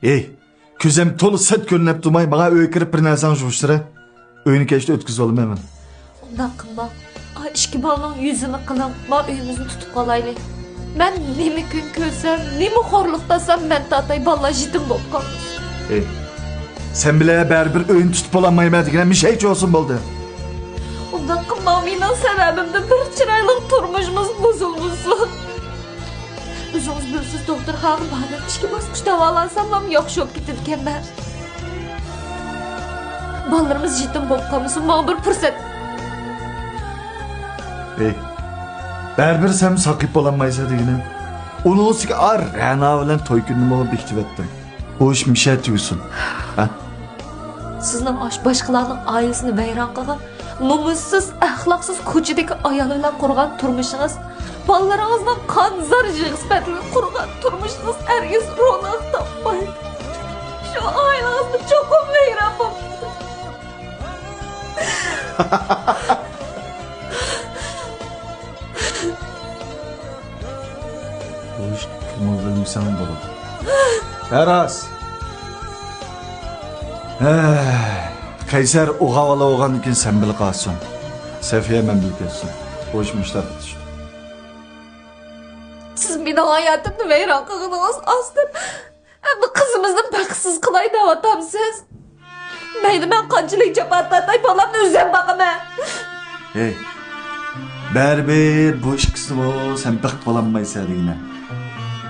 Ey, ko'zim to'liq sit ko'rinib turmay, menga uyga kirib bir narsani juvishtir. Uyni kechda o'tkazib olaman men. Undan qilma. Ay, ishki bolaning yuzini qiling, men uyimizni tutib qolaylik. Men nima kun ko'rsam, nima xo'rliqdasam men tatay balla yetim bo'lib qoldim. Ey, sen bile baribir uyni tutib olamayman degan mishaychi olsin bo'ldi. Undan qilma, mening sababimdan bir chiroyli turmushimiz buzilmasin. O'zingiz bilasiz, doktor xonim bani ishga bosqich davolansam ham yaxshi bo'lib ketadi ekanman. Bolalarimiz yetim bo'lib qolmasin, menga bir fursat. Ey, baribir sen saqib olamaysan deganim. Uni o'ziga Ra'no bilan to'y kunini bekitib etdim. Bu ish misha tuyusun. Ha? Sizning boshqalarning oilasini vayron qilgan, nomussiz, axloqsiz ko'chadagi ayol bilan qurgan turmushingiz, bolalaringizning qon zarjiga sifatli qurgan turmushingiz hargiz ro'naq topmaydi. Shu oilangizni cho'qim vayron bo'libdi. Bu ish kim bilmasam bo'ladi. Aras. Kaysar o'g'avala o'g'andan keyin sen bil qolsin. Safiya men bilgansan. Bu ish mushtar tutishdi. Siz mening hayotimni vayron qildingiz, aslim. Endi qizimizni baxtsiz qilay deyotamsiz. Mayli, men qanchalik jabhat tatay bolamni o'zim boqaman. Hey. Baribir bu ishkisi bu sen baxt bo'lanmaysan degina.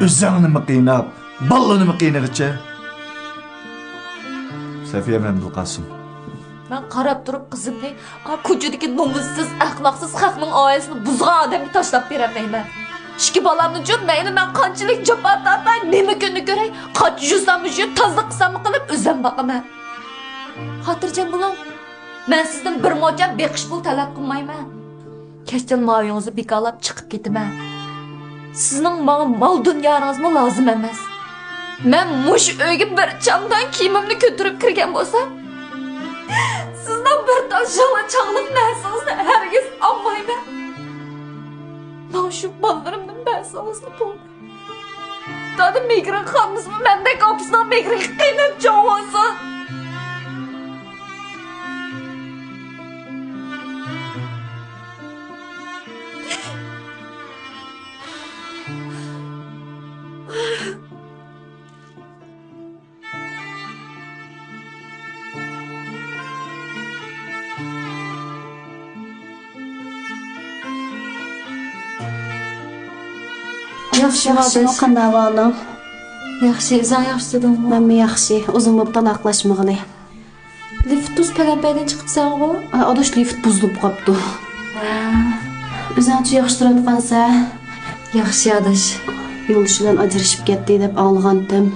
O'zingni qiynab, ballanı qiynag'icha. Safiya men bil qolsin. Ben qarab turib qizimni ko'chadagi nomussiz, axloqsiz xalqning oilasini buzgan odamga tashlab beramayman. Ishki bolamni uchun mayli men qanchalik jabhat tatay, nima kunni ko'ray, qancha yuzamni shu tozlik qilsam qilib o'zim boqaman. Xotirjam bo'ling. Men sizdan bir mo'jam beqish pul talab qilmayman. Kechdan moyingizni bekalab chiqib ketaman. Sizning menga mol dunyoingizmi lozim emas. Men mush uyga bir chamdan kiyimimni ko'tarib kirgan bo'lsam, sizdan bir toshla chaqliq narsangizni hargiz olmayman. Men shu bolalarimdan ba'zisini bo'ldi. Dadim migran qilmizmi? Mendek opsidan migran qiynab cho'g'oysin. Yaxshi, qanday ahvoling? Yaxshi, sen yaxshi dedingmi? Men yaxshi. O'zim bo'lib taloqlashmag'ili. Lift tuz palanpaydan chiqibsan-ku? Odash lift buzilib qopti. O'zing yaxshi turadigansa, Yaxshi adash. yo'ldosh bilan ajrashib ketdi deb anglagandim.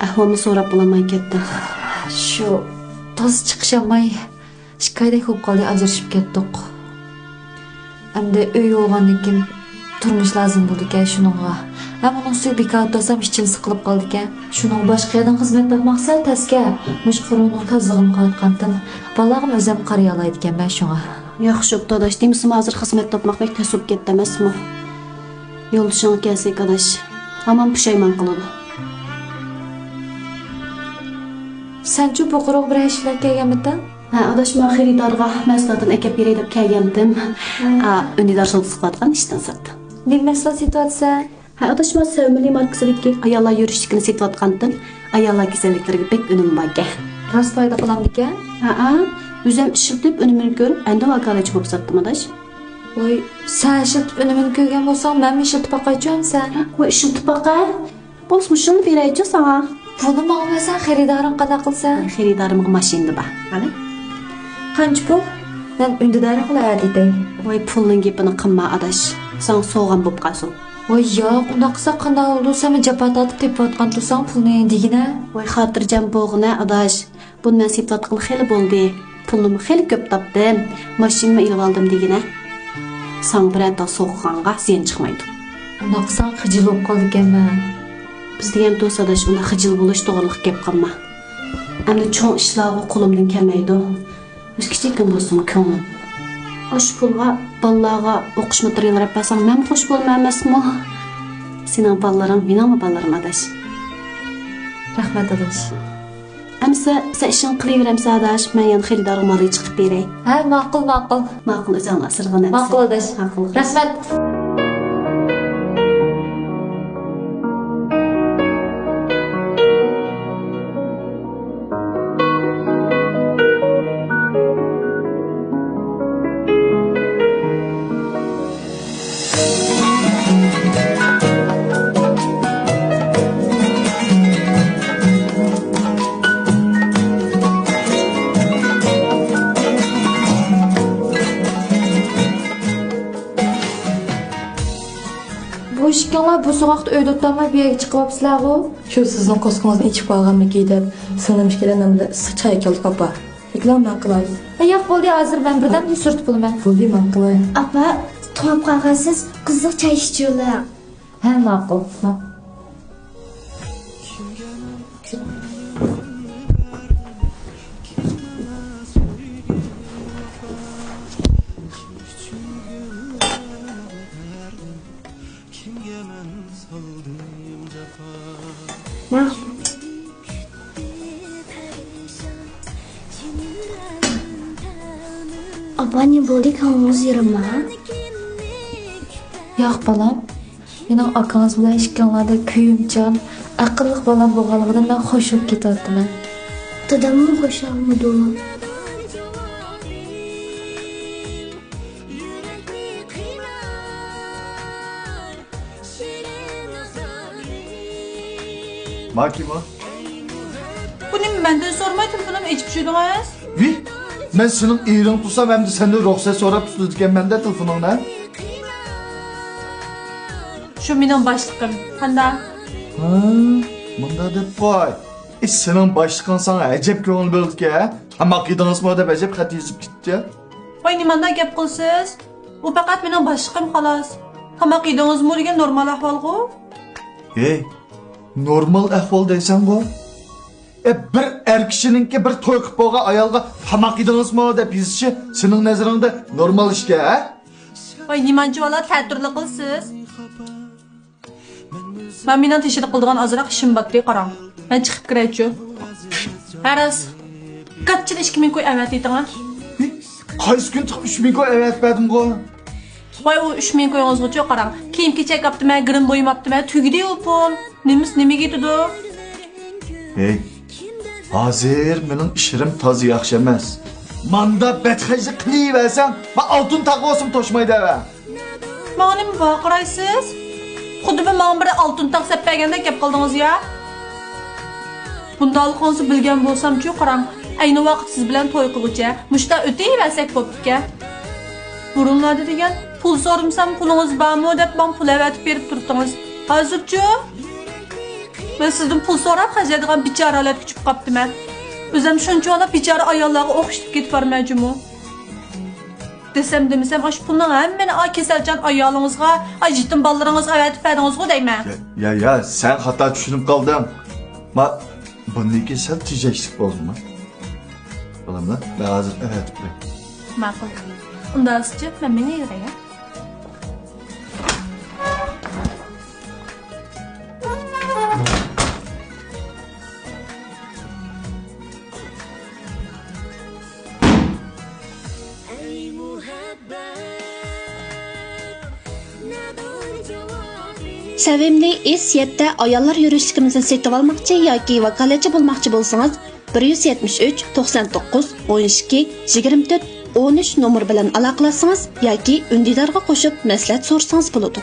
Ahvolni so'rab bo'lmay ketdim. Shu toz chiqishamay shikoyat bo'lib qoldi, ajrashib ketdik. Endi uy olgandan keyin turmush lazım bo'ldi ekan shuningga. Hamma ustiga bekor o'tirsam ichim siqilib qoldi ekan. Shuning boshqa yerdan xizmat topmoqsa tasga mushqurning tozlig'ini qilayotgandim. Balag'im o'zim qariy oladi ekan men shunga. Yaxshi odash, demismi hozir xizmat topmoq bek tasib ketdi emasmi? Yo'ldoshing kelsak odash. Hamon pushaymon qiladi. Sen-chu bu quruq bir ishlar kelganmidan? Odash men xaridorga mahsulotini ekib beray deb kelgandim. Unidor sotib ishdan sotdi. Nima masala situatsiya? Odash men Sevimli markasidagi ayollar yurishligini setayotgandim. Ayollar kasalliklariga bek unum bor ekan. Rost foyda qilamdi ekan? O'zim ishiltib unumini ko'rib, endi vakolachi bo'lib sotdim odash. Voy, sen ishiltib unumini ko'rgan bo'lsang, men ishiltib boqaychimsan. Voy, ishiltib boqay. Bo'lsa shuni beraychi sana. Buni olmasan, xaridoring qanaqa qilsan? Xaridorimga mashinada bor. Qani? Qancha pul? Men undidari qilayadi deydi. Voy, pulning gapini qilma odash. Sen so'g'an bo'lib qolsin. Voy, yo'q, unaqsa qanday oldu? Sen japat atib tepayotgan tursan pulni degina. Voy, xotirjam bo'g'ina odash. Buni men setayotgan xeli bo'ldi. Pulni xeli ko'p topdim. Mashinamni ilib oldim degina. Sen birata so'qqanga sen chiqmaydi. Unaqsa xijil bo'lib qoldi ekanman. Bizda ham do'st odash, unda xijil bo'lish to'g'riliq gap qilma. Endi cho'ng ishlarga qo'limdan kelmaydi. Kichik bo'lsin ko'nglim. Osh pulga, bolalarga o'qish materiallari yapasam, men xush bo'lmaymasmi? Sening bolalaring, mening bolalarim odash. Rahmat adaş. Әмсә, сән işin qılayveramsa adaş, mən yan xəridarın malı çıxıb berey. Ha, ma'qul. Ma'qul özün asırğın əmsə. Ma'qul adaş. Ma'qul. Rahmat. Bu işkanlar bu sokakta öyle tutamay bir yere çıkıpsızlar o. Şu sizin koskunuzun içip alğanmı giyip, sığınmış gelen sık çay keldi papa. Reklam ben kılay. Yo'q bo'ldi, hozir ben birdan sürtüp bulaman. Buldi ben kılay. Apa, to'yib qolgansiz, qizliq çay içiyorlar. Ha, ma'qul. Nah, apa ne bo'ldi ko'nglingiz yirma? Yo'q balam. Mening akangiz bilan ishkanlarda kuyimchan, aqlliq bolam bo'lganligidan men xo'shib ketyapman. Dadamni qo'shamidi? Ma kim o? Bunu benden sormaydım falan hiçbir şey olmaz. Vi? Ben senin iyirin tutsam hem de senden ruhsat sorap tutuyorken ben de telefonun ne? Şu benim başlıkım. Handa. Ha, bunda dep koy. Senin başlıkın sana acep köngül böldü ki ha? Ama kıydınız mı da acep kat yazıp gitti. Vay nimanda gap qilsiz? Bu faqat benim başlıkım xalas. Hamaq edingiz mı degan normal ahvolgu? Hey, normal ahval deysen bu. Bir er kishininki bir to'y qilib bo'lgan ayolga hamaq edingizmi deb yozishi sening nazaringda normal ishga ha? Vay nimanchi bola ta'tirli qilsiz? Ben mening teshida qildigan azroq ishim bor qarang. Ben chiqib kiraychi. Haras. Qancha 2000 qo'y avat etinglar. Qaysi kun chiqib 3000 koy evet berdim go. Vay o 3000 qo'yingizgacha qarang. Kiyim kechak qaptiman, grim bo'ymaptiman, tugidi u pul. Nimaga yetadi? Hey, hozir mening ishirim toza yaxshi emas. Manda betxaji qilaversan, va oltin taqvosim toshmaydi va. Mana nima bor qaraysiz? Xuddi bir men bir oltin taq sepagandek gap qildingiz ya. Bundalqonsiz bilgan bo'lsam-chu qarang, ayni vaqt siz bilan to'y qilguncha mushta o'tayversak bo'pti-ku. Burunlarda degan pul so'rimsam pulingiz bormi deb men pul avatib berib turdingiz. Hozirchi men sizdan pul so'rab hajadigan bichoralar kuchib qoptiman. O'zim shuncha bichora ayollarga o'qishib ketib bormayjimi? Desem demisem aş pulning hammani kasalchan ayolingizga, yetim bolalaringizga avatib berdingizku deyman. Ya sen xato tushunib qolding. Ma buniki sal tejashlik bo'ldimi? Bilamda, ben hozir avatib qo'y. Ma'qul. Unda sizchi men meni yig'aman. Sevimli S7'de ayollar yürüyüşlükümüzü setip almakçı yoki vakaletçi bulmakçı bolsanız 173 99 12 24 13 nomer bilan aloqalasangiz yoki undilarga qo'shib maslahat so'rasangiz bo'ladi.